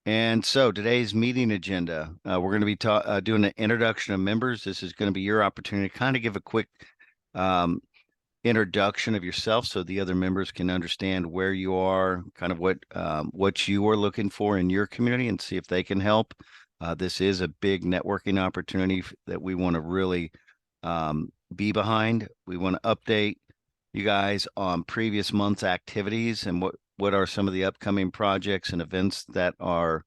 And so today's meeting agenda, we're going to be doing an introduction of members. This is going to be your opportunity to kind of give a quick um, introduction of yourself so the other members can understand where you are, kind of what you are looking for in your community and see if they can help. This is a big networking opportunity that we want to really be behind. We want to update you guys on previous month's activities and what are some of the upcoming projects and events that are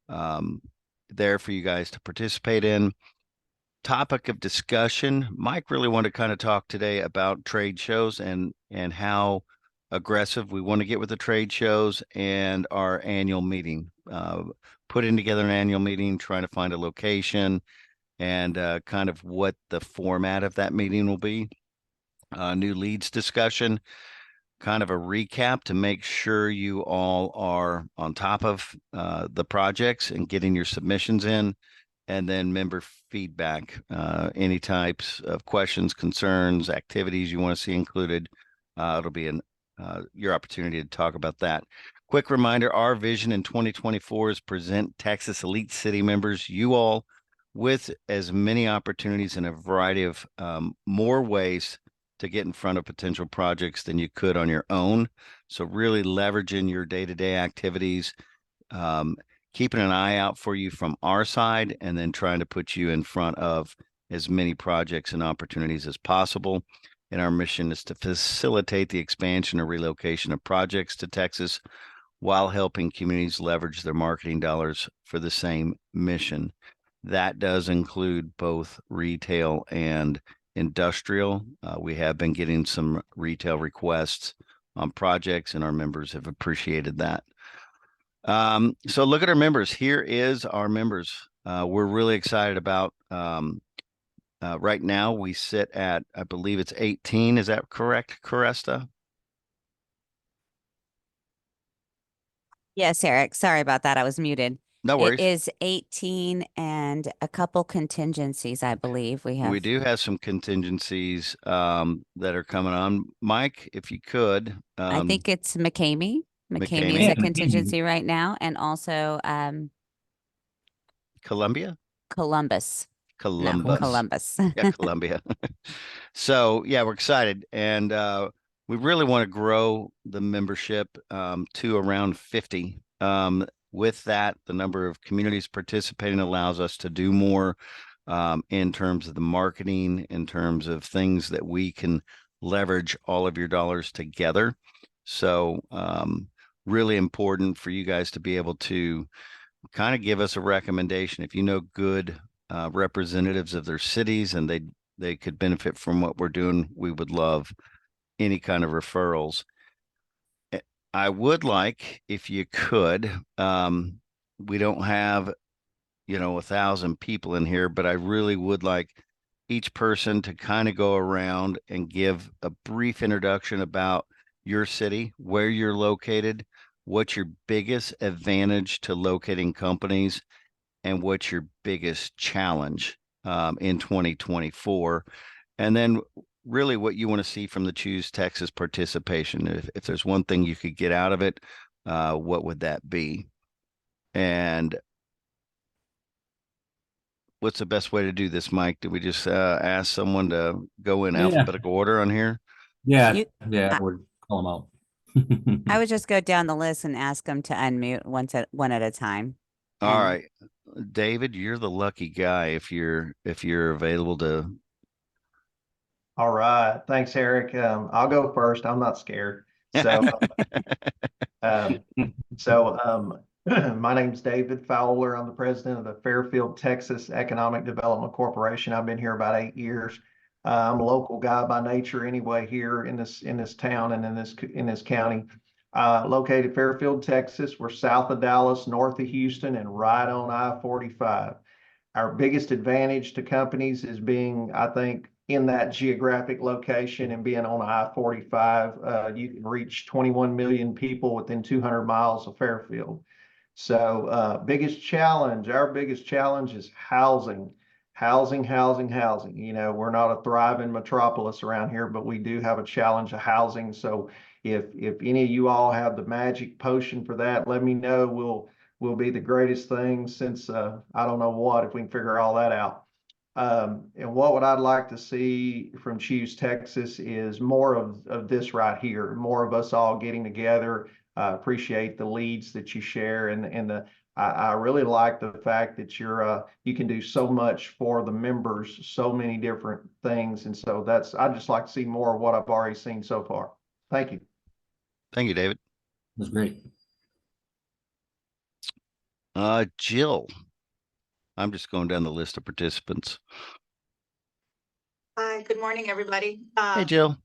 um, there for you guys to participate in. Topic of discussion. Mike really wanted to kind of talk today about trade shows and how aggressive we want to get with the trade shows and our annual meeting. Putting together an annual meeting, trying to find a location, and kind of what the format of that meeting will be. New leads discussion, kind of a recap to make sure you all are on top of the projects and getting your submissions in, and then member feedback, any types of questions, concerns, activities you want to see included. It'll be your opportunity to talk about that. Quick reminder, our vision in 2024 is present Texas Elite City members, you all, with as many opportunities in a variety of more ways to get in front of potential projects than you could on your own. So really leveraging your day-to-day activities, keeping an eye out for you from our side, and then trying to put you in front of as many projects and opportunities as possible. And our mission is to facilitate the expansion or relocation of projects to Texas while helping communities leverage their marketing dollars for the same mission. That does include both retail and industrial. We have been getting some retail requests on projects, and our members have appreciated that. So look at our members. Here is our members. We're really excited about right now. We sit at, I believe it's 18. Is that correct, Caresta? Yes, Eric. Sorry about that. I was muted. No It worries. is 18 and a couple contingencies, I believe we We have. do have some contingencies that are coming on. Mike, if you could, I think it's McCamey. McCamey is McCamey, a contingency right now, and also Columbia, Columbus. No, Columbus. Columbus. Yeah, Columbia. So yeah, we're excited, and we really want to grow the membership to around 50. With that, the number of communities participating allows us to do more in terms of the marketing, in terms of things that we can leverage all of your dollars together. So really important for you guys to be able to kind of give us a recommendation. If you know good representatives of their cities and they could benefit from what we're doing, we would love any kind of referrals. I would like, if you could, we don't have, 1,000 people in here, but I really would like each person to kind of go around and give a brief introduction about your city, where you're located, what's your biggest advantage to locating companies, and what's your biggest challenge in 2024. And then really what you want to see from the Choose Texas participation. If there's one thing you could get out of it, what would that be? And what's the best way to do this, Mike? Do we just ask someone to go in Yeah, alphabetical order on here? yeah, You, yeah. I, We'll call them out. I would just go down the list and ask them to unmute one at a time. All And right. David, you're the lucky guy if you're available to. All right. Thanks, Eric. I'll go first. I'm not scared. So, um, so my name's David Fowler. I'm the president of the Fairfield, Texas Economic Development Corporation. I've been here about 8 years. I'm a local guy by nature anyway, here in this town and in this county. Located Fairfield, Texas. We're south of Dallas, north of Houston, and right on I-45. Our biggest advantage to companies is being, I think, in that geographic location and being on I-45. You can reach 21 million people within 200 miles of Fairfield. So our biggest challenge is housing. Housing. We're not a thriving metropolis around here, but we do have a challenge of housing. So if any of you all have the magic potion for that, let me know. will be the greatest thing since I don't know what, if we can figure all that out. And what I'd like to see from Choose Texas is more of this right here, more of us all getting together. Appreciate the leads that you share, and I really like the fact that you can do so much for the members, so many different things. And so I'd just like to see more of what I've already seen so far. Thank you. Thank you, David. That's great. Jill, I'm just going down the list of participants. Hi, good morning, everybody. Hey, Jill.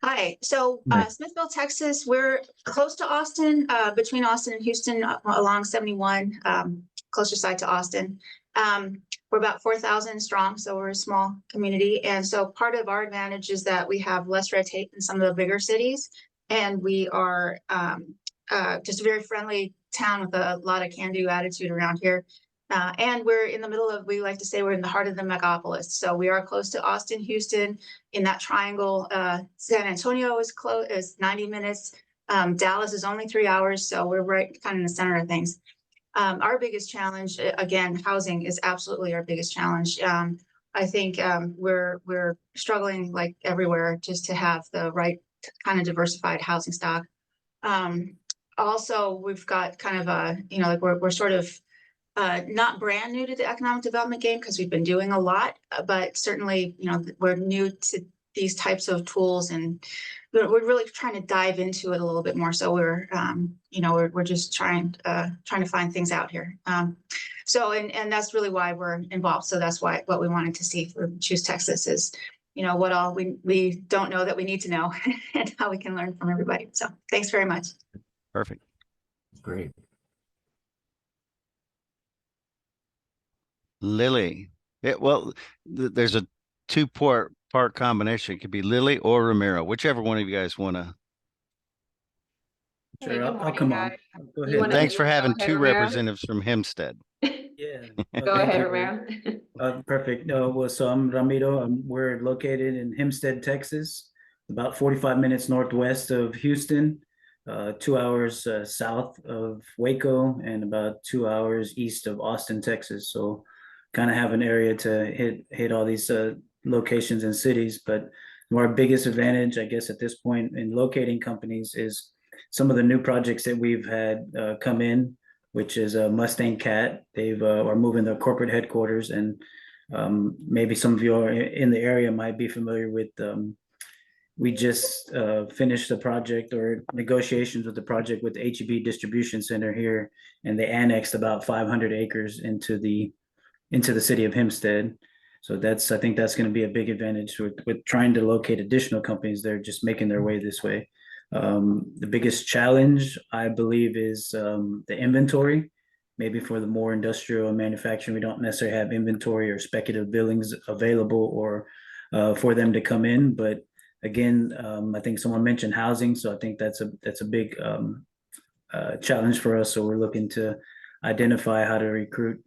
Hi, so Smithville, Texas, we're close to Austin, between Austin and Houston, along 71, closer side to Austin. We're about 4,000 strong, so we're a small community. And so part of our advantage is that we have less red tape than some of the bigger cities. And we are just a very friendly town with a lot of can-do attitude around here. And we're in the middle of, we like to say we're in the heart of the megapolis. So we are close to Austin, Houston, in that triangle. San Antonio is close, is 90 minutes. Dallas is only 3 hours. So we're right kind of in the center of things. Our biggest challenge, again, housing is absolutely our biggest challenge. I think we're struggling like everywhere just to have the right kind of diversified housing stock. Also, we've got kind of a, like we're sort of not brand new to the economic development game because we've been doing a lot, but certainly, we're new to these types of tools, and we're really trying to dive into it a little bit more. So we're just trying to find things out here. So that's really why we're involved. So that's what we wanted to see for Choose Texas is, what all we don't know that we need to know and how we can learn from everybody. So thanks very much. Perfect. Great. Lily. There's a two-part combination. It could be Lily or Romero, whichever one of you guys want to. Hey, Sure, good I'll morning, come on. guys. Go You wanna- ahead. Thanks for having ahead, two Romero? representatives from Hempstead. Yeah. Go thank ahead, you. Romero. Perfect. So I'm Ramiro. We're located in Hempstead, Texas, about 45 minutes northwest of Houston, 2 hours south of Waco, and about 2 hours east of Austin, Texas. So kind of have an area to hit all these locations and cities. But our biggest advantage, I guess, at this point in locating companies is some of the new projects that we've had come in, which is Mustang Cat. They've are moving their corporate headquarters, and maybe some of you are in the area might be familiar with. We just finished the project or negotiations with the project with the HEB Distribution Center here, and they annexed about 500 acres into the city of Hempstead. So I think that's going to be a big advantage with trying to locate additional companies. They're just making their way this way. The biggest challenge, I believe, is the inventory. Maybe for the more industrial and manufacturing, we don't necessarily have inventory or speculative buildings available or for them to come in. But again, I think someone mentioned housing, so I think that's a big challenge for us. So we're looking to identify how to recruit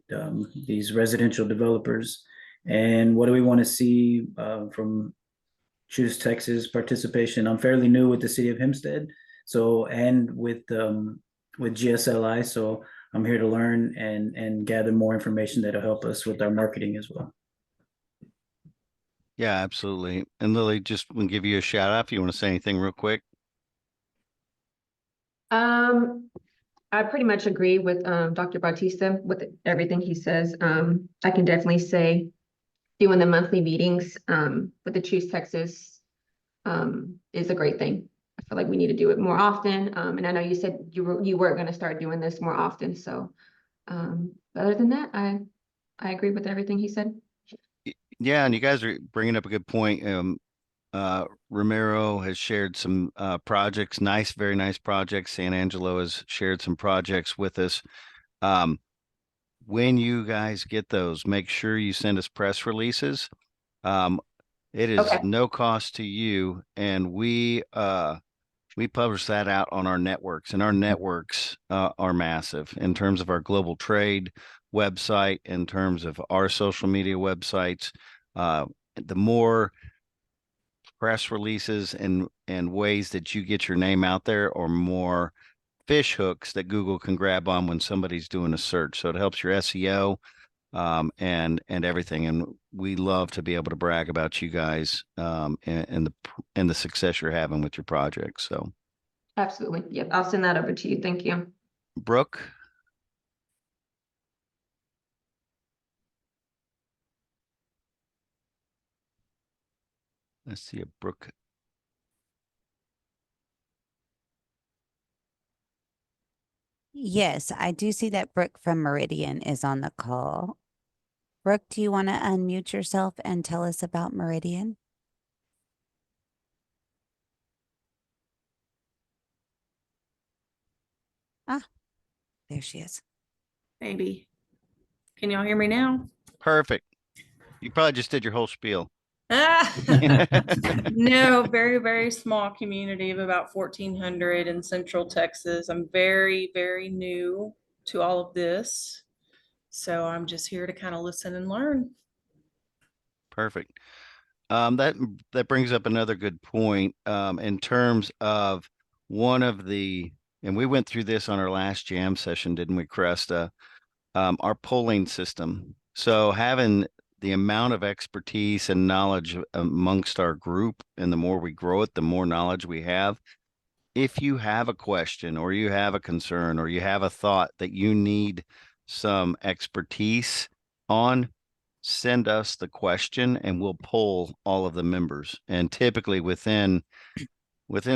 these residential developers, and what do we want to see from Choose Texas participation. I'm fairly new with the city of Hempstead, and with GSLI, so I'm here to learn and gather more information that'll help us with our marketing as well. Yeah, absolutely. And Lily, just want to give you a shout out if you want to say anything real quick. I pretty much agree with Dr. Bautista with everything he says. I can definitely say doing the monthly meetings with the Choose Texas is a great thing. I feel like we need to do it more often. And I know you said you were going to start doing this more often. So other than that, I agree with everything he said. Yeah, and you guys are bringing up a good point. Romero has shared some projects, very nice projects. San Angelo has shared some projects with us. When you guys get those, make sure you send us press releases. It is Okay. no cost to you, and we publish that out on our networks, and our networks are massive in terms of our global trade website, in terms of our social media websites. The more press releases and ways that you get your name out there, or more fish hooks that Google can grab on when somebody's doing a search. So it helps your SEO and everything. And we love to be able to brag about you guys and the success you're having with your project. So, Absolutely. Yep, I'll send that over to you. Thank you. Brooke. Let's see if Brooke. Yes, I do see that Brooke from Meridian is on the call. Brooke, do you want to unmute yourself and tell us about Meridian? Ah, there she is. Maybe. Can y'all hear me now? Perfect. You probably just did your whole spiel. Ah, no, very, very small community of about 1,400 in Central Texas. I'm very, very new to all of this. So I'm just here to kind of listen and learn. Perfect. That brings up another good point in terms of one of the, and we went through this on our last jam session, didn't we, Cresta? Our polling system. So having the amount of expertise and knowledge amongst our group, and the more we grow it, the more knowledge we have. If you have a question or you have a concern or you have a thought that you need some expertise on, send us the question and we'll poll all of the members. And typically within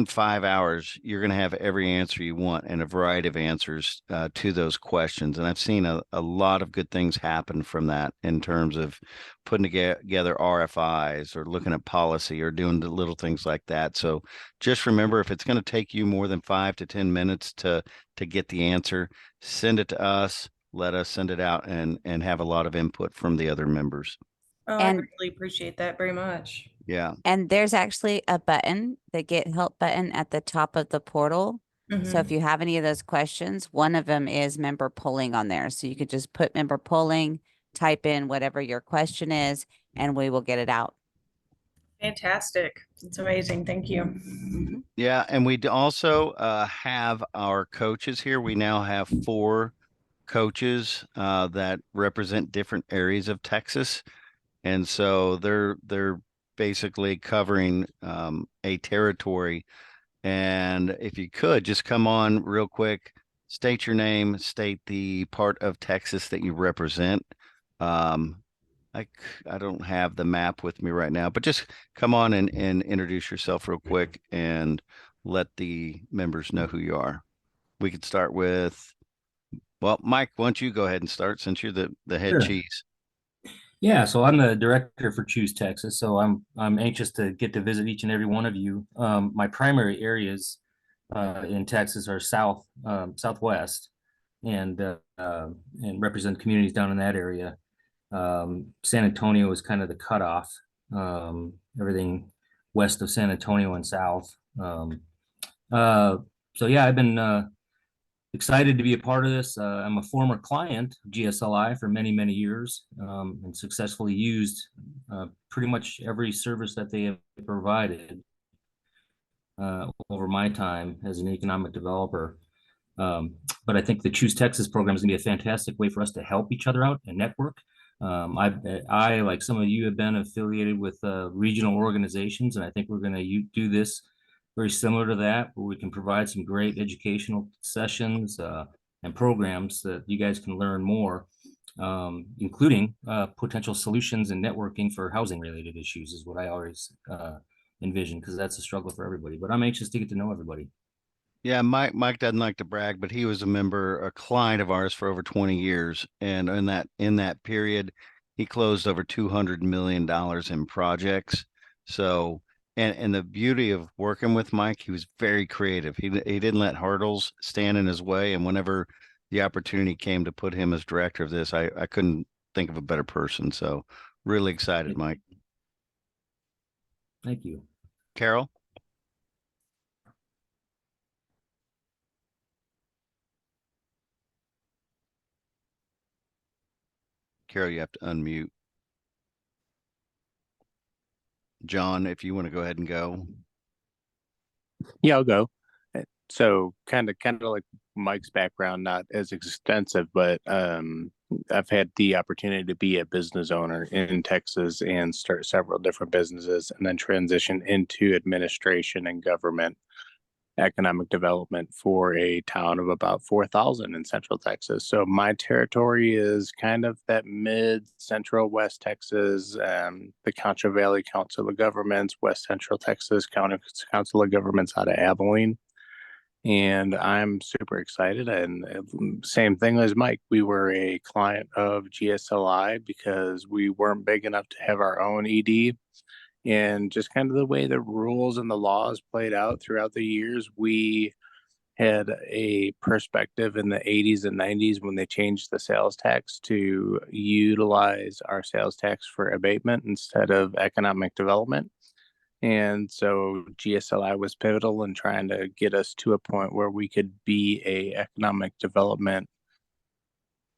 5 hours, you're going to have every answer you want and a variety of answers to those questions. And I've seen a lot of good things happen from that in terms of putting together RFIs or looking at policy or doing the little things like that. So just remember, if it's going to take you more than 5 to 10 minutes to get the answer, send it to us. Let us send it out and have a lot of input from the other members. Oh, I And- really appreciate that very much. Yeah. And there's actually a button, the Get Help button at the top of the portal. So if Mhm. you have any of those questions, one of them is member polling on there. So you could just put member polling, type in whatever your question is, and we will get it out. Fantastic. It's amazing. Thank you. Yeah, and we also have our coaches here. We now have 4 coaches that represent different areas of Texas, and so they're basically covering a territory. And if you could just come on real quick, state your name, state the part of Texas that you represent. I don't have the map with me right now, but just come on and introduce yourself real quick and let the members know who you are. We could start with, well, Mike, why don't you go ahead and start since you're the head Sure. cheese. Yeah, so I'm the director for Choose Texas, so I'm anxious to get to visit each and every one of you. My primary areas in Texas are southwest, and represent communities down in that area. San Antonio is kind of the cutoff. Everything west of San Antonio and south. So yeah, I've been excited to be a part of this. I'm a former client of GSLI for many, many years, and successfully used pretty much every service that they have provided over my time as an economic developer. But I think the Choose Texas program is going to be a fantastic way for us to help each other out and network. I, like some of you, have been affiliated with regional organizations, and I think we're going to do this very similar to that, where we can provide some great educational sessions and programs that you guys can learn more, including potential solutions and networking for housing related issues is what I always envision, because that's a struggle for everybody. But I'm anxious to get to know everybody. Yeah, Mike doesn't like to brag, but he was a client of ours for over 20 years. And in that period, he closed over $200 million in projects. So, and the beauty of working with Mike, he was very creative. He didn't let hurdles stand in his way. And whenever the opportunity came to put him as director of this, I couldn't think of a better person. So really excited, Mike. Thank you. Carol? Carol, you have to unmute. John, if you want to go ahead and go. Yeah, I'll go. So kind of like Mike's background, not as extensive, but I've had the opportunity to be a business owner in Texas and start several different businesses and then transition into administration and government economic development for a town of about 4,000 in Central Texas. So my territory is kind of that mid central West Texas, the Concho Valley Council of Governments, West Central Texas County Council of Governments out of Abilene. And I'm super excited. And same thing as Mike, we were a client of GSLI because we weren't big enough to have our own ED. And just kind of the way the rules and the laws played out throughout the years, we had a perspective in the 80s and 90s when they changed the sales tax to utilize our sales tax for abatement instead of economic development. And so GSLI was pivotal in trying to get us to a point where we could be a economic development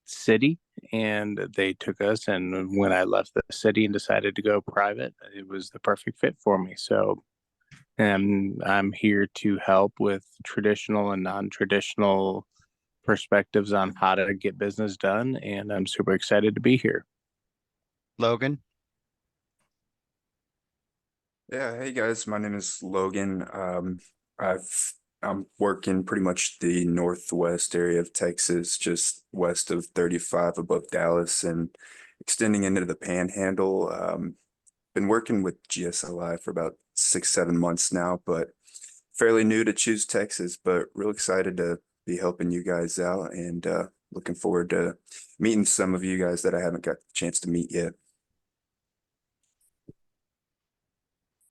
city. And they took us, and when I left the city and decided to go private, it was the perfect fit for me. So I'm here to help with traditional and non-traditional perspectives on how to get business done, and I'm super excited to be here. Logan? Yeah, hey guys, my name is Logan. I'm working pretty much the northwest area of Texas, just west of 35 above Dallas and extending into the Panhandle. Been working with GSLI for about 6-7 months now, but fairly new to Choose Texas, but real excited to be helping you guys out and looking forward to meeting some of you guys that I haven't got the chance to meet yet.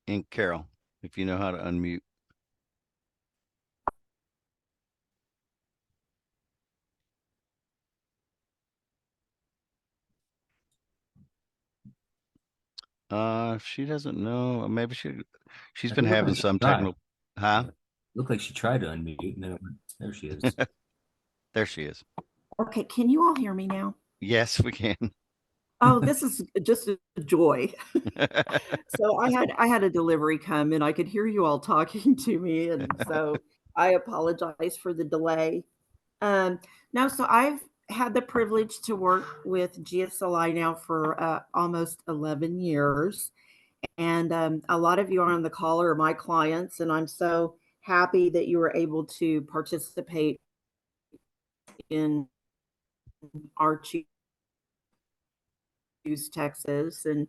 And Carol, if you know how to unmute. If she doesn't know, maybe she's been having some technical, huh? Looked like she tried to unmute and then it went, there she is. There she is. Okay, can you all hear me now? Yes, we can. Oh, this is just a joy. So I had a delivery come and I could hear you all talking to me, and so I apologize for the delay. No, so I've had the privilege to work with GSLI now for almost 11 years. And a lot of you on the call are my clients, and I'm so happy that you were able to participate in our Choose Texas, and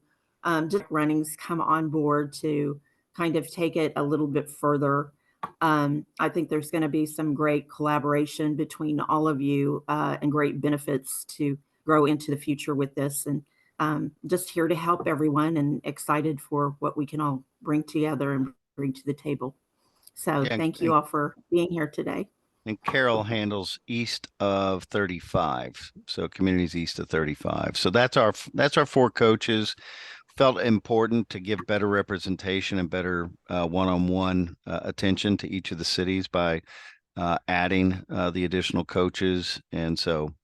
just runnings come on board to kind of take it a little bit further. I think there's going to be some great collaboration between all of you and great benefits to grow into the future with this. And just here to help everyone and excited for what we can all bring together and bring to the table. So Yeah, thank you all for being here today. And Carol handles east of 35, so communities east of 35. So that's our 4 coaches. Felt important to give better representation and better one-on-one attention to each of the cities by adding the additional coaches. And so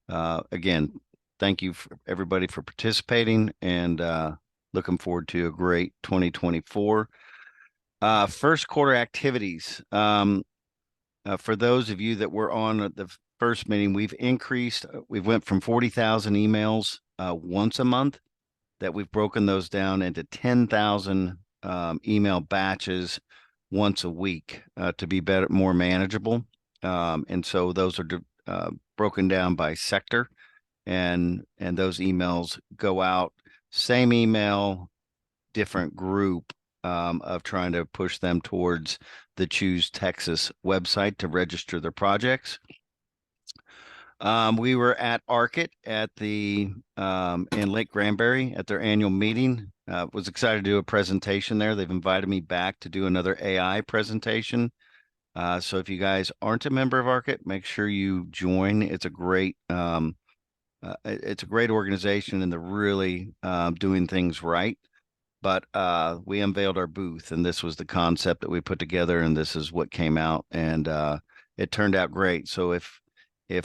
again, thank you for everybody for participating, and looking forward to a great 2024. First quarter activities. For those of you that were on the first meeting, we've went from 40,000 emails once a month, that we've broken those down into 10,000 email batches once a week to be more manageable. And so those are broken down by sector, and those emails go out, same email, different group, of trying to push them towards the Choose Texas website to register their projects. We were at ARCIT at in Lake Granbury at their annual meeting. Was excited to do a presentation there. They've invited me back to do another AI presentation. So if you guys aren't a member of ARCIT, make sure you join. It's a great organization, and they're really doing things right. But we unveiled our booth, and this was the concept that we put together, and this is what came out, and it turned out great. So if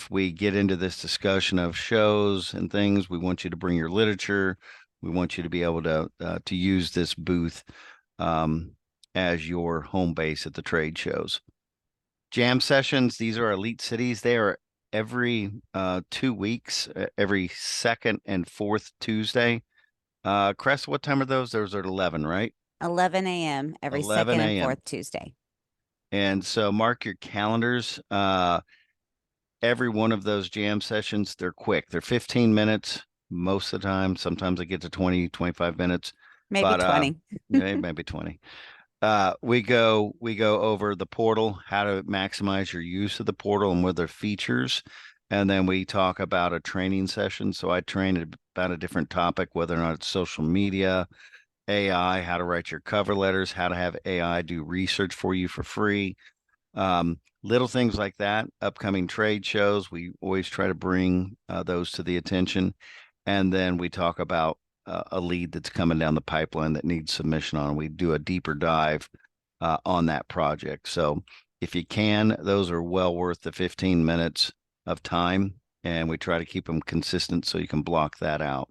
we get into this discussion of shows and things, we want you to bring your literature. We want you to be able to use this booth as your home base at the trade shows. Jam sessions, these are Elite Cities. They are every 2 weeks, every second and fourth Tuesday. Crest, what time are those? Those are at 11, right? 11 a.m. every 11 second and a.m. fourth Tuesday. And so mark your calendars. Every one of those jam sessions, they're quick. They're 15 minutes most of the time. Sometimes they get to 20, 25 minutes. Maybe But, 20. maybe 20. We go over the portal, how to maximize your use of the portal and what are the features. And then we talk about a training session. So I train about a different topic, whether or not it's social media, AI, how to write your cover letters, how to have AI do research for you for free. Little things like that. Upcoming trade shows, we always try to bring those to the attention. And then we talk about a lead that's coming down the pipeline that needs submission on. We do a deeper dive on that project. So if you can, those are well worth the 15 minutes of time, and we try to keep them consistent so you can block that out.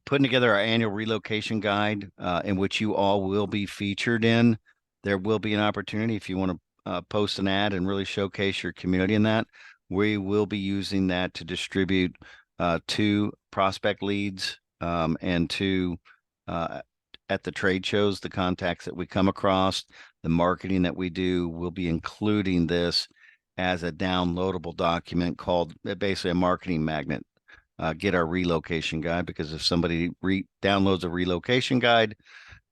Putting together our annual relocation guide, in which you all will be featured in. There will be an opportunity if you want to post an ad and really showcase your community in that. We will be using that to distribute to prospect leads and to at the trade shows, the contacts that we come across, the marketing that we do. We'll be including this as a downloadable document called basically a marketing magnet. Get our relocation guide, because if somebody downloads a relocation guide,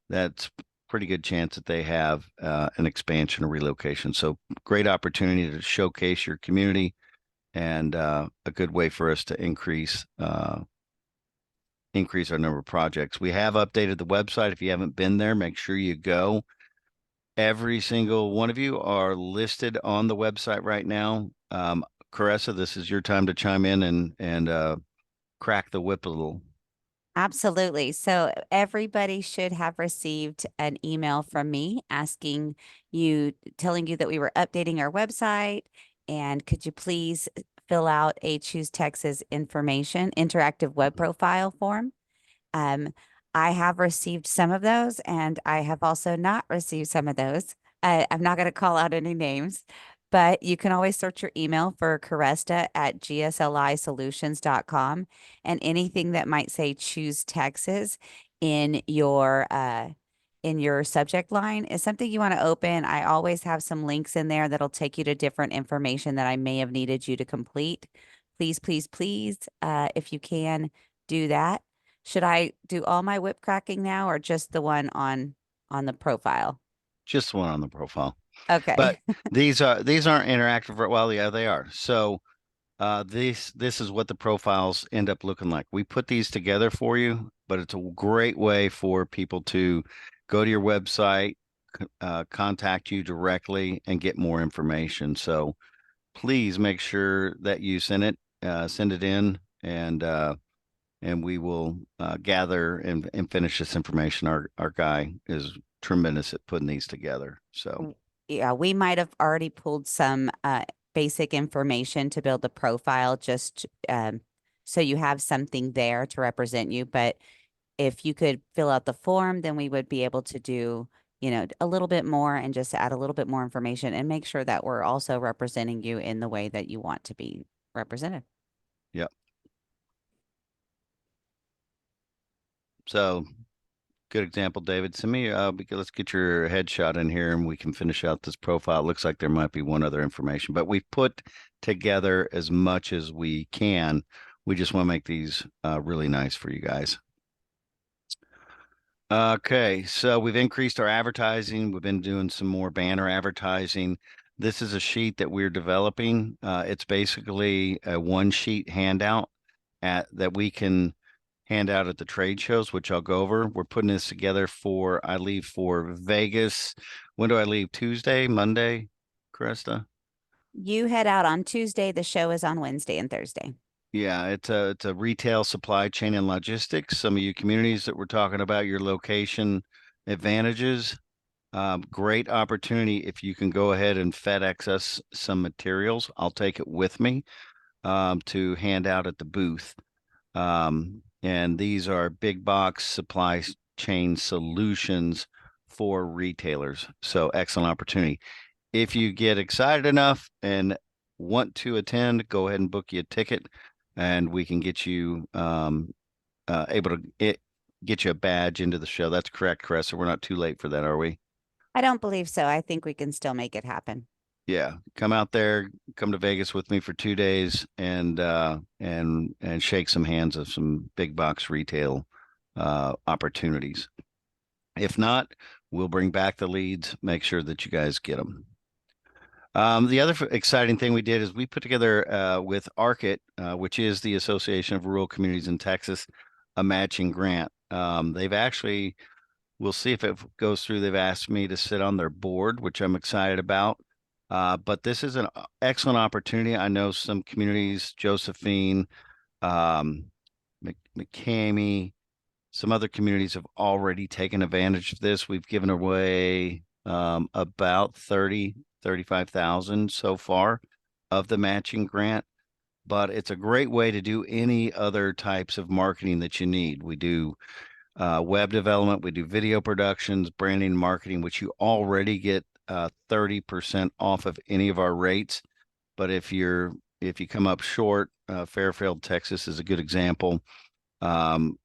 that's pretty good chance that they have an expansion or relocation. So great opportunity to showcase your community, and a good way for us to increase our number of projects. We have updated the website. If you haven't been there, make sure you go. Every single one of you are listed on the website right now. Caressa, this is your time to chime in and crack the whip a little. Absolutely. So everybody should have received an email from me asking you, telling you that we were updating our website, and could you please fill out a Choose Texas information interactive web profile form. I have received some of those, and I have also not received some of those. I'm not going to call out any names, but you can always search your email for Caresta at gslisolutions.com, and anything that might say Choose Texas in your subject line is something you want to open. I always have some links in there that'll take you to different information that I may have needed you to complete. Please, please, please, if you can, do that. Should I do all my whip cracking now, or just the one on the profile? Just one on the profile. Okay. But these aren't interactive. Well, yeah, they are. So this is what the profiles end up looking like. We put these together for you, but it's a great way for people to go to your website, contact you directly, and get more information. So please make sure that you send it in, and we will gather and finish this information. Our guy is tremendous at putting these together. So yeah, we might have already pulled some basic information to build the profile, just so you have something there to represent you. But if you could fill out the form, then we would be able to do, a little bit more and just add a little bit more information and make sure that we're also representing you in the way that you want to be represented. Yep. So good example, David. Send me, let's get your headshot in here and we can finish out this profile. It looks like there might be one other information, but we've put together as much as we can. We just want to make these really nice for you guys. Okay, so we've increased our advertising. We've been doing some more banner advertising. This is a sheet that we're developing. It's basically a one-sheet handout that we can hand out at the trade shows, which I'll go over. We're putting this together I leave for Vegas. When do I leave? Tuesday, Monday, Caresta? You head out on Tuesday. The show is on Wednesday and Thursday. Yeah, it's a retail supply chain and logistics. Some of you communities that we're talking about, your location advantages. Great opportunity if you can go ahead and FedEx us some materials. I'll take it with me to hand out at the booth. And these are big box supply chain solutions for retailers. So excellent opportunity. if you get excited enough and want to attend, go ahead and book you a ticket, and we can get you able to get you a badge into the show. That's correct, Chris. So we're not too late for that, are we? I don't believe so. I think we can still make it happen. Yeah, come out there, come to Vegas with me for 2 days, and shake some hands of some big box retail opportunities. If not, we'll bring back the leads, make sure that you guys get them. The other exciting thing we did is we put together with ARCIT, which is the Association of Rural Communities in Texas, a matching grant. They've actually, we'll see if it goes through. They've asked me to sit on their board, which I'm excited about. But this is an excellent opportunity. I know some communities, Josephine, McCamey, some other communities have already taken advantage of this. We've given away about 35,000 so far of the matching grant, but it's a great way to do any other types of marketing that you need. We do web development, we do video productions, branding, marketing, which you already get 30% off of any of our rates. But if you come up short, Fairfield, Texas is a good example.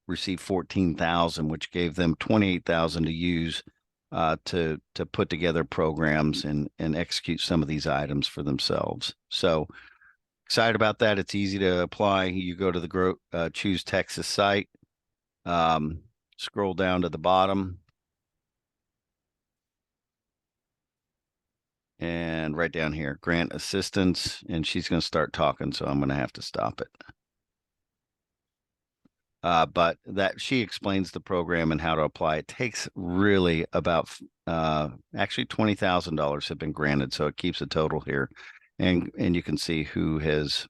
Received 14,000, which gave them 28,000 to use to put together programs and execute some of these items for themselves. So excited about that. It's easy to apply. You go to the Choose Texas site, scroll down to the bottom, and right down here, grant assistance, and she's going to start talking, so I'm going to have to stop it. But that she explains the program and how to apply. It takes really about actually $20,000 have been granted, so it keeps the total here, and you can see who has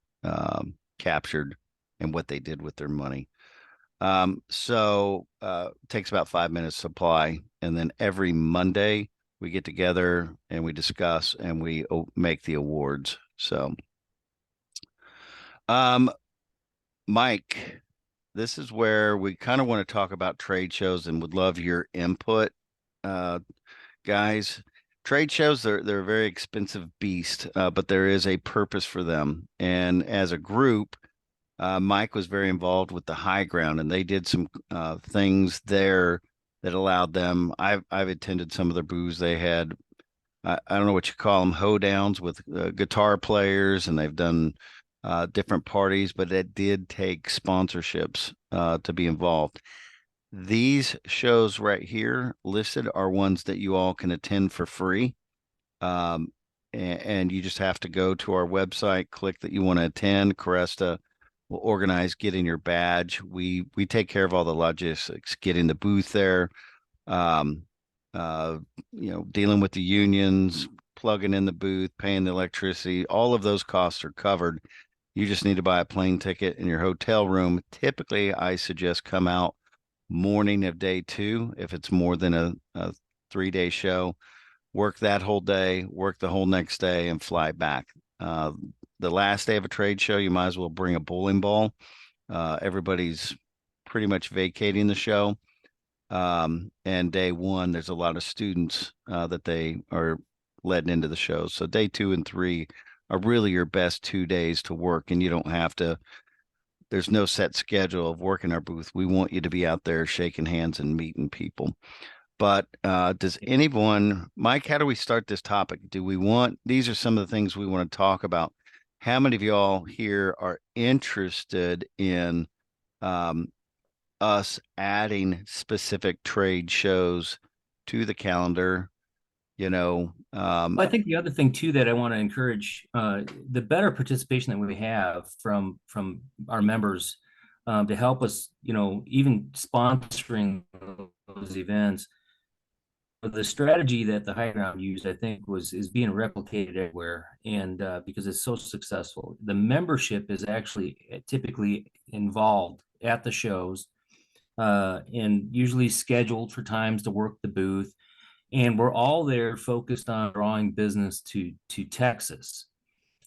captured and what they did with their money. So it takes about 5 minutes to apply, and then every Monday we get together and we discuss and we make the awards. So, Mike, this is where we kind of want to talk about trade shows and would love your input, guys. Trade shows, they're a very expensive beast, but there is a purpose for them. And as a group, Mike was very involved with the High Ground, and they did some things there that allowed them. I've attended some of their booths. They had, I don't know what you call them, hoedowns with guitar players, and they've done different parties, but it did take sponsorships to be involved. These shows right here listed are ones that you all can attend for free. And you just have to go to our website, click that you want to attend. Cresta will organize getting your badge. We take care of all the logistics, getting the booth there, dealing with the unions, plugging in the booth, paying the electricity. All of those costs are covered. You just need to buy a plane ticket in your hotel room. Typically, I suggest come out morning of day 2 if it's more than a 3-day show. Work that whole day, work the whole next day, and fly back. The last day of a trade show, you might as well bring a bowling ball. Everybody's pretty much vacating the show. And day 1, there's a lot of students that they are letting into the show. So day 2 and 3 are really your best 2 days to work, and you don't have to, there's no set schedule of working our booth. We want you to be out there shaking hands and meeting people. But does anyone, Mike, how do we start this topic? These are some of the things we want to talk about. How many of y'all here are interested in us adding specific trade shows to the calendar? I think the other thing too that I want to encourage, the better participation that we have from our members to help us, even sponsoring those events. The strategy that the High Ground used, I think, is being replicated everywhere, and because it's so successful. The membership is actually typically involved at the shows, and usually scheduled for times to work the booth. And we're all there focused on drawing business to Texas.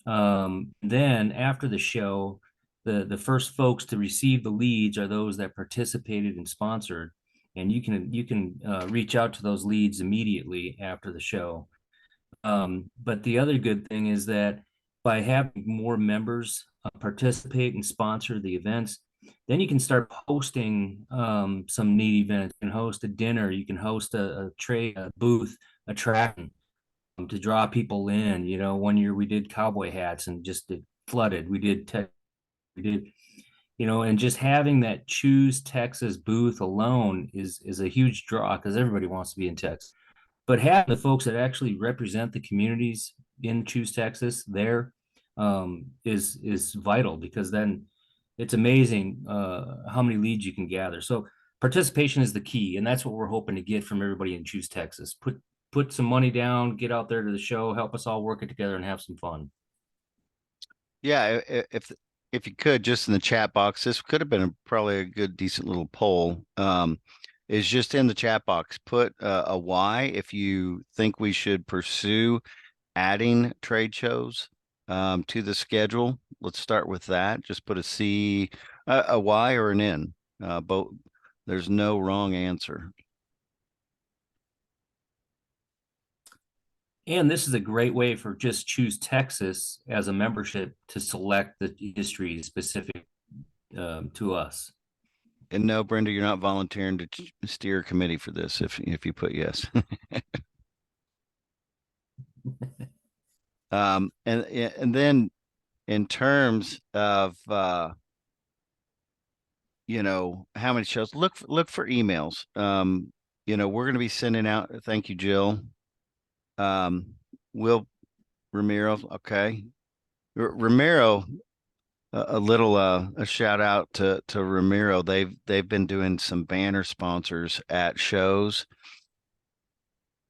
Then after the show, the first folks to receive the leads are those that participated and sponsored. And you can reach out to those leads immediately after the show. But the other good thing is that by having more members participate and sponsor the events, then you can start hosting some neat events. You can host a dinner, you can host a trade, a booth, a track to draw people in. You know, one year we did cowboy hats and just it flooded. We did, you know, and just having that Choose Texas booth alone is a huge draw because everybody wants to be in Texas. But having the folks that actually represent the communities in Choose Texas there is vital, because then it's amazing how many leads you can gather. So participation is the key, and that's what we're hoping to get from everybody in Choose Texas. Put some money down, get out there to the show, help us all work it together and have some fun. Yeah, if you could, just in the chat box, this could have been probably a good, decent little poll. Is just in the chat box, put a Y if you think we should pursue adding trade shows to the schedule. Let's start with that. Just put a C, a Y or an N. Both. There's no wrong answer. And this is a great way for just Choose Texas as a membership to select the industry specific to us. And no, Brenda, you're not volunteering to steer a committee for this if you put yes. And then in terms of you know, how many shows, look for emails. You know, we're going to be sending out, thank you, Jill. Will Ramiro, okay. Ramiro, a little a shout out to Ramiro. They've been doing some banner sponsors at shows,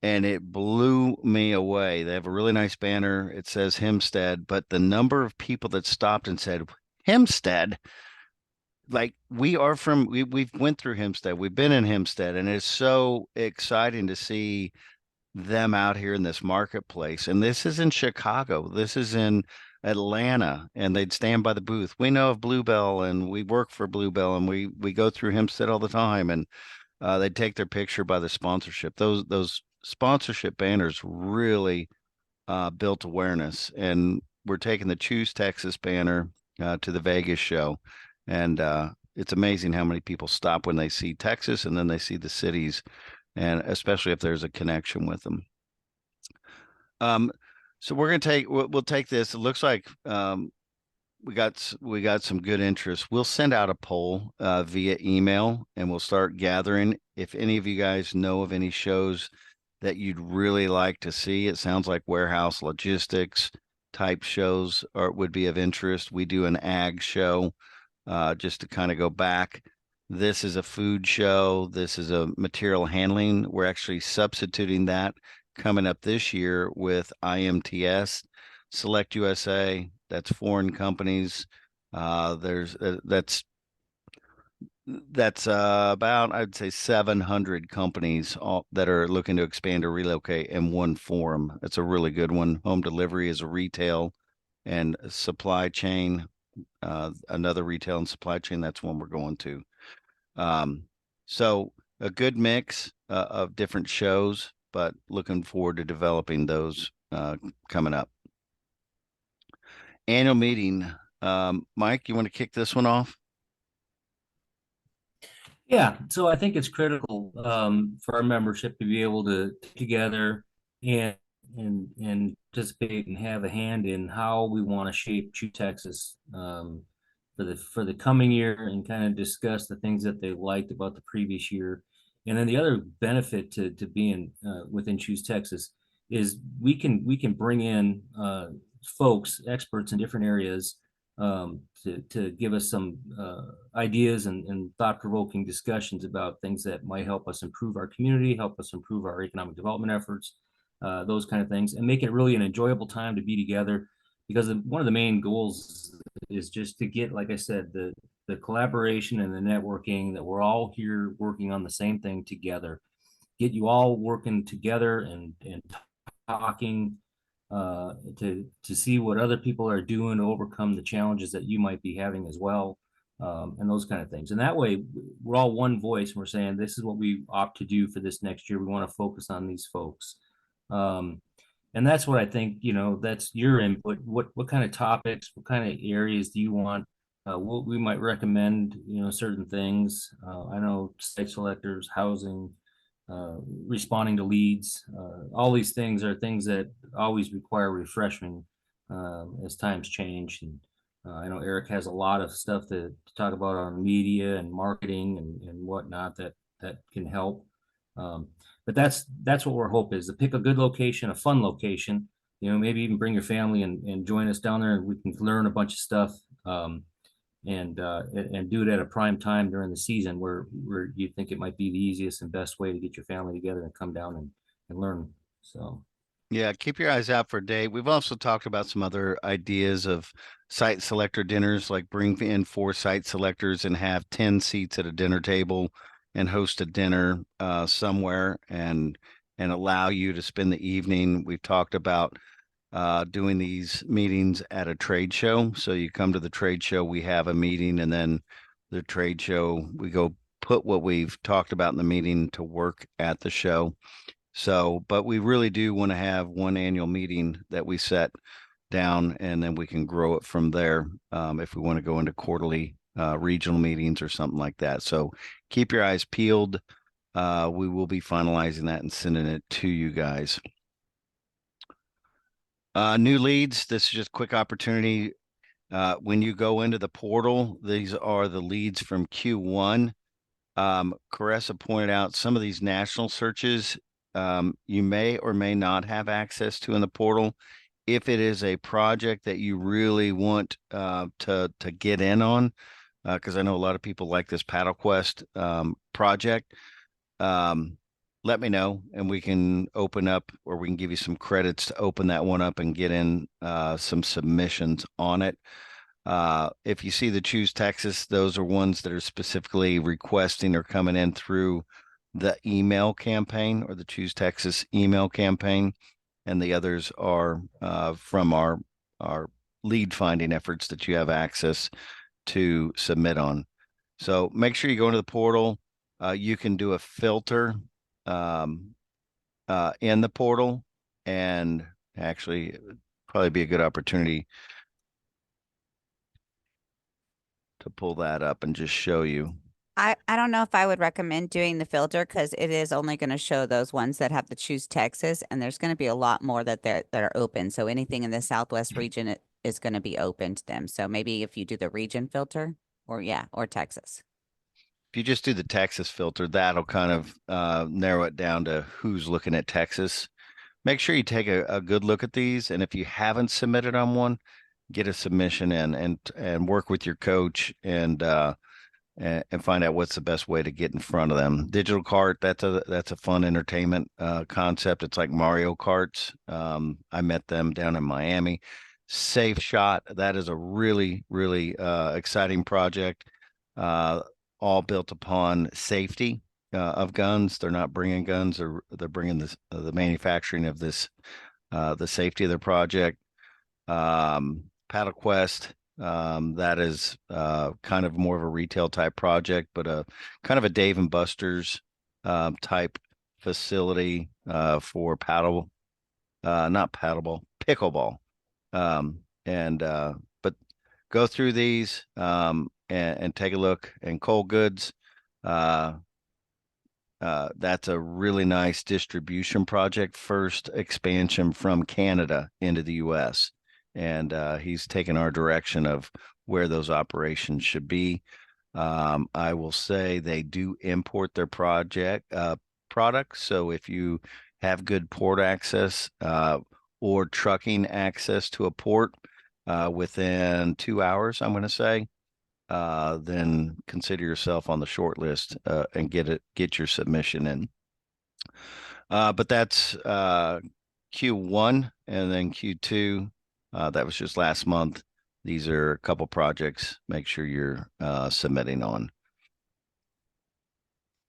and it blew me away. They have a really nice banner. It says Hempstead, but the number of people that stopped and said Hempstead, like we went through Hempstead, we've been in Hempstead, and it's so exciting to see them out here in this marketplace. And this is in Chicago, this is in Atlanta, and they'd stand by the booth. We know of Bluebell, and we work for Bluebell, and we go through Hempstead all the time, and they'd take their picture by the sponsorship. Those sponsorship banners really built awareness, and we're taking the Choose Texas banner to the Vegas show, and it's amazing how many people stop when they see Texas, and then they see the cities, and especially if there's a connection with them. So we're gonna we'll take this. It looks like we got some good interest. We'll send out a poll via email, and we'll start gathering. If any of you guys know of any shows that you'd really like to see, it sounds like warehouse logistics type shows would be of interest. We do an ag show, just to kind of go back. This is a food show. This is a material handling. We're actually substituting that coming up this year with IMTS, Select USA. That's foreign companies. That's about, I'd say, 700 companies that are looking to expand or relocate in one forum. It's a really good one. Home delivery is a retail and supply chain. Another retail and supply chain. That's one we're going to. So a good mix of different shows, but looking forward to developing those coming up. Annual meeting. Mike, you want to kick this one off? Yeah, so I think it's critical for our membership to be able to get together and participate and have a hand in how we want to shape Choose Texas for the coming year, and kind of discuss the things that they liked about the previous year. And then the other benefit to being within Choose Texas is we can bring in folks, experts in different areas, to give us some ideas and thought-provoking discussions about things that might help us improve our community, help us improve our economic development efforts, those kind of things, and make it really an enjoyable time to be together. Because one of the main goals is just to get, like I said, the collaboration and the networking, that we're all here working on the same thing together, get you all working together and talking to see what other people are doing to overcome the challenges that you might be having as well, and those kind of things. And that way we're all one voice, and we're saying this is what we opt to do for this next year. We want to focus on these folks. And that's what I think, that's your input. What kind of topics, what kind of areas do you want? What we might recommend, certain things. I know site selectors, housing, responding to leads, all these things are things that always require refreshing as times change. And I know Eric has a lot of stuff to talk about on media and marketing and whatnot that can help. But that's what our hope is, to pick a good location, a fun location, maybe even bring your family and join us down there, and we can learn a bunch of stuff. And do it at a prime time during the season where you think it might be the easiest and best way to get your family together and come down and learn. So Yeah, keep your eyes out for a day. We've also talked about some other ideas of site selector dinners, like bring in 4 site selectors and have 10 seats at a dinner table and host a dinner somewhere and allow you to spend the evening. We've talked about doing these meetings at a trade show. So you come to the trade show, we have a meeting, and then the trade show, we go put what we've talked about in the meeting to work at the show. So, but we really do want to have one annual meeting that we set down, and then we can grow it from there if we want to go into quarterly regional meetings or something like that. So keep your eyes peeled. We will be finalizing that and sending it to you guys. New leads. This is just a quick opportunity. When you go into the portal, these are the leads from Q1. Caressa pointed out some of these national searches you may or may not have access to in the portal. If it is a project that you really want to get in on, because I know a lot of people like this Paddle Quest project, let me know and we can open up, or we can give you some credits to open that one up and get in some submissions on it. If you see the Choose Texas, those are ones that are specifically requesting or coming in through the email campaign or the Choose Texas email campaign. And the others are from our lead finding efforts that you have access to submit on. So make sure you go into the portal. You can do a filter in the portal, and actually it would probably be a good opportunity to pull that up and just show you. I don't know if I would recommend doing the filter, because it is only going to show those ones that have the Choose Texas, and there's going to be a lot more that are open. So anything in the Southwest region is going to be open to them. So maybe if you do the region filter, or Texas. If you just do the Texas filter, that'll kind of narrow it down to who's looking at Texas. Make sure you take a good look at these, and if you haven't submitted on one, get a submission in and work with your coach and find out what's the best way to get in front of them. Digital Kart, that's a fun entertainment concept. It's like Mario Karts. I met them down in Miami. Safe Shot, that is a really, really exciting project, all built upon safety of guns. They're not bringing guns, or they're bringing the manufacturing of this, the safety of their project. Paddle Quest, that is kind of more of a retail type project, but a kind of a Dave and Buster's type facility for pickleball. But go through these and take a look. And Cold Goods, that's a really nice distribution project, first expansion from Canada into the US. And he's taken our direction of where those operations should be. I will say they do import their products. So if you have good port access or trucking access to a port within 2 hours, I'm going to say, then consider yourself on the short list and get your submission in. But that's Q1, and then Q2. That was just last month. These are a couple projects. Make sure you're submitting on.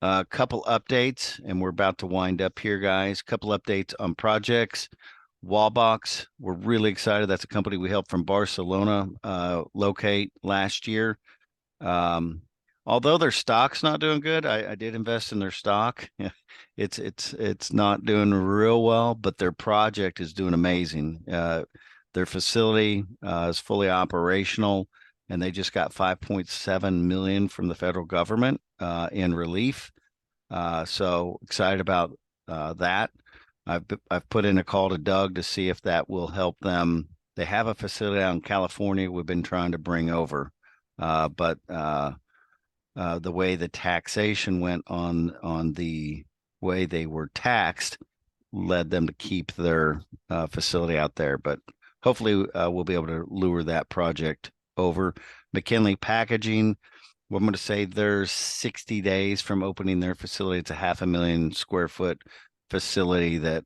A couple updates, and we're about to wind up here, guys. Couple updates on projects. Wallbox, we're really excited. That's a company we helped from Barcelona locate last year. although their stock's not doing good, I did invest in their stock. Yeah, it's not doing real well, but their project is doing amazing. Their facility is fully operational, and they just got 5.7 million from the federal government in relief. So excited about that. I've put in a call to Doug to see if that will help them. They have a facility out in California we've been trying to bring over, but the way the taxation went on the way they were taxed led them to keep their facility out there. But hopefully we'll be able to lure that project over. McKinley Packaging, well, I'm going to say they're 60 days from opening their facility. It's a 500,000 square foot facility that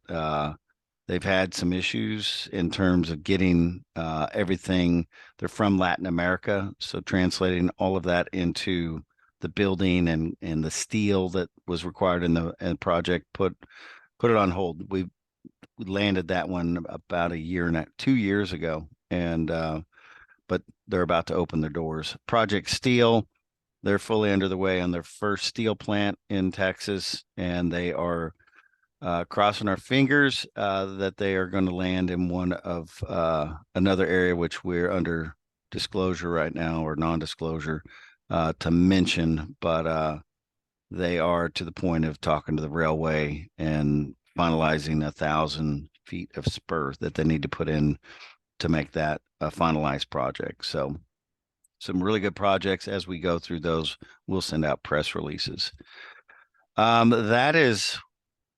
they've had some issues in terms of getting everything. They're from Latin America, so translating all of that into the building and the steel that was required in the project put it on hold. We landed that one about 2 years ago, and but they're about to open their doors. Project Steel, they're fully under the way on their first steel plant in Texas, and they are crossing our fingers that they are going to land in one of another area which we're under disclosure right now, or non-disclosure to mention, but they are to the point of talking to the railway and finalizing 1,000 feet of spur that they need to put in to make that a finalized project. So some really good projects. As we go through those, we'll send out press releases. That is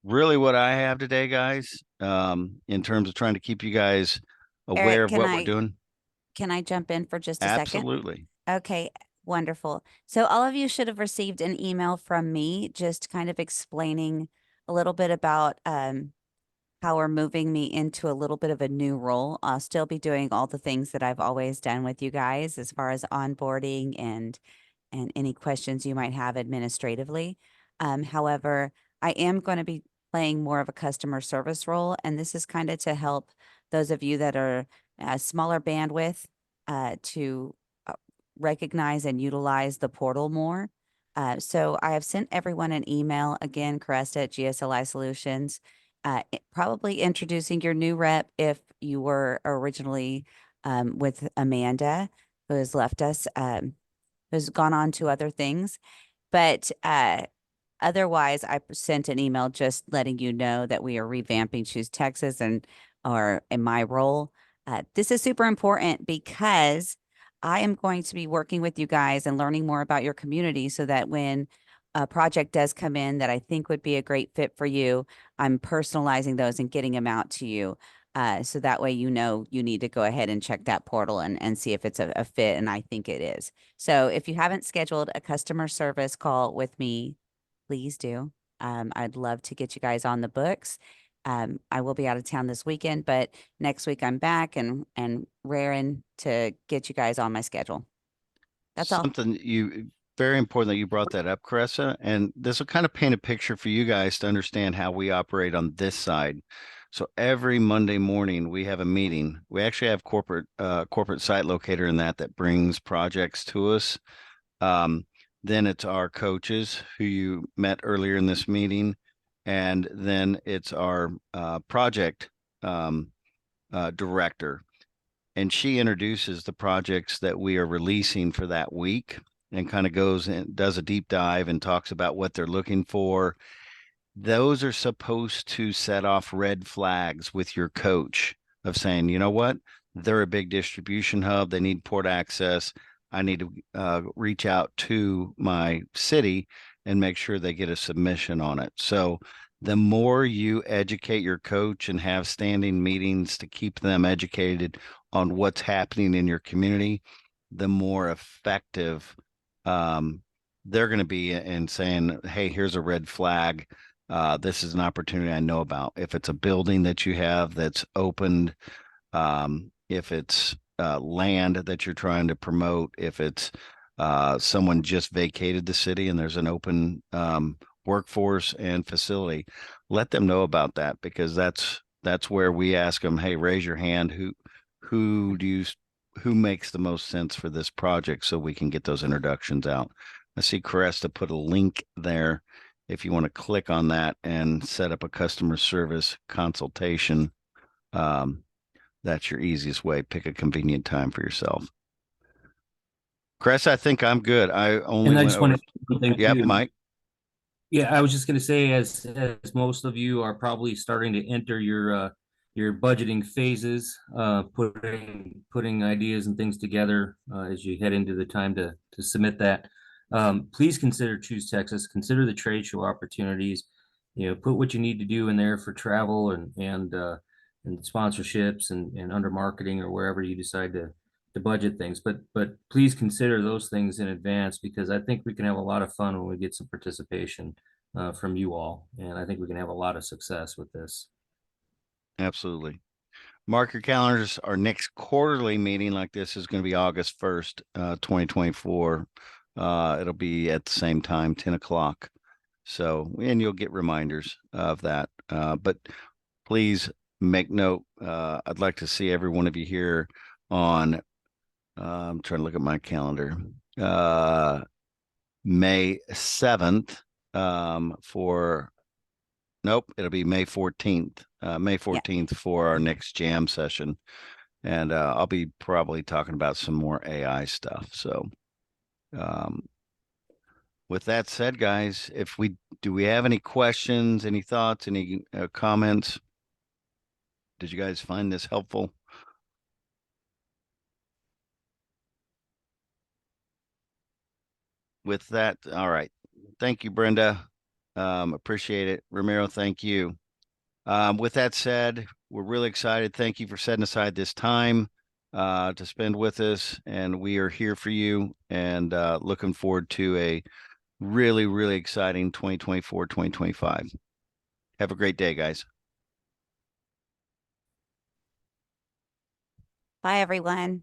really what I have today, guys, in terms of trying to keep you guys aware Eric, of what we're doing. Can I jump in for just a second? Absolutely. Okay, wonderful. So all of you should have received an email from me just kind of explaining a little bit about how we're moving me into a little bit of a new role. I'll still be doing all the things that I've always done with you guys as far as onboarding and any questions you might have administratively. However, I am going to be playing more of a customer service role, and this is kind of to help those of you that are smaller bandwidth to recognize and utilize the portal more. So I have sent everyone an email, again, Cresta at GSLI Solutions, probably introducing your new rep if you were originally with Amanda, who has left us, who's gone on to other things. But otherwise, I sent an email just letting you know that we are revamping Choose Texas or in my role. This is super important because I am going to be working with you guys and learning more about your community so that when a project does come in that I think would be a great fit for you, I'm personalizing those and getting them out to you. So that way, you know, you need to go ahead and check that portal and see if it's a fit. And I think it is. So if you haven't scheduled a customer service call with me, please do. I'd love to get you guys on the books. I will be out of town this weekend, but next week I'm back and raring to get you guys on my schedule. That's all. Very important that you brought that up, Caressa, and this will kind of paint a picture for you guys to understand how we operate on this side. So every Monday morning we have a meeting. We actually have corporate site locator in that brings projects to us. Then it's our coaches who you met earlier in this meeting. And then it's our project director. And she introduces the projects that we are releasing for that week and kind of goes and does a deep dive and talks about what they're looking for. Those are supposed to set off red flags with your coach of saying, you know what, they're a big distribution hub. They need port access. I need to reach out to my city and make sure they get a submission on it. So the more you educate your coach and have standing meetings to keep them educated on what's happening in your community, the more effective they're going to be in saying, hey, here's a red flag. This is an opportunity I know about. If it's a building that you have that's opened, if it's land that you're trying to promote, if it's someone just vacated the city and there's an open workforce and facility, let them know about that, because that's where we ask them, hey, raise your hand. Who makes the most sense for this project so we can get those introductions out. I see Cresta put a link there. If you want to click on that and set up a customer service consultation, that's your easiest way. Pick a convenient time for yourself. Cresta, I think I'm good. I only And I went just over. wanted one thing Yep, too. Mike. Yeah, I was just gonna say, as most of you are probably starting to enter your budgeting phases, putting ideas and things together as you head into the time to submit that. Please consider Choose Texas. Consider the trade show opportunities. Put what you need to do in there for travel and sponsorships and under marketing or wherever you decide to budget things. But please consider those things in advance, because I think we can have a lot of fun when we get some participation from you all, and I think we can have a lot of success with this. Absolutely. Mark your calendars. Our next quarterly meeting like this is going to be August 1st, 2024. It'll be at the same time, 10 o'clock. So, and you'll get reminders of that. But please make note. I'd like to see every one of you here on, I'm trying to look at my calendar, May 7th nope, it'll be May 14th. May 14th for our next jam session. And I'll be probably talking about some more AI stuff. So with that said, guys, do we have any questions, any thoughts, any comments? Did you guys find this helpful? With that, all right. Thank you, Brenda. Appreciate it. Ramiro, thank you. With that said, we're really excited. Thank you for setting aside this time to spend with us, and we are here for you, and looking forward to a really, really exciting 2024, 2025. Have a great day, guys. Bye, everyone.